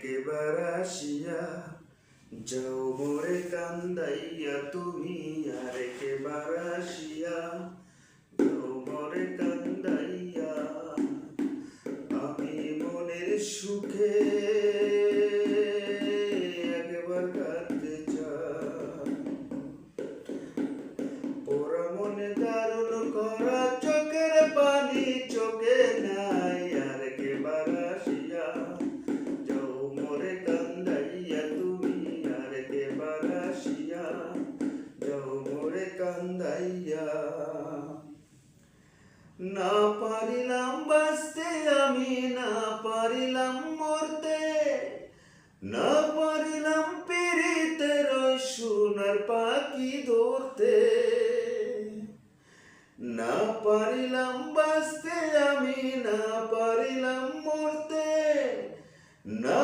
এবার আসিয়া যাও মোরে কান্দাইয়া তুমি আর একেবার আসিয়া যাও মোরে কান্দাইয়া আমি মনের সুখে একবার কাঁদতে চাই ওরা মনে দারুণ করা চোখের পানি চোখে নাই আর একেবার আসিয়া যাও মোরে কান্দাইয়া তুমি আর একেবার আসিয়া যাও মোরে কান্দাইয়া না পারিলাম বাঁচতে আমি না পারিলাম মরতে না পারিলাম পীড়িতের সোনার পাখি ধরতে না পারিলাম বাঁচতে আমি না পারিলাম মরতে না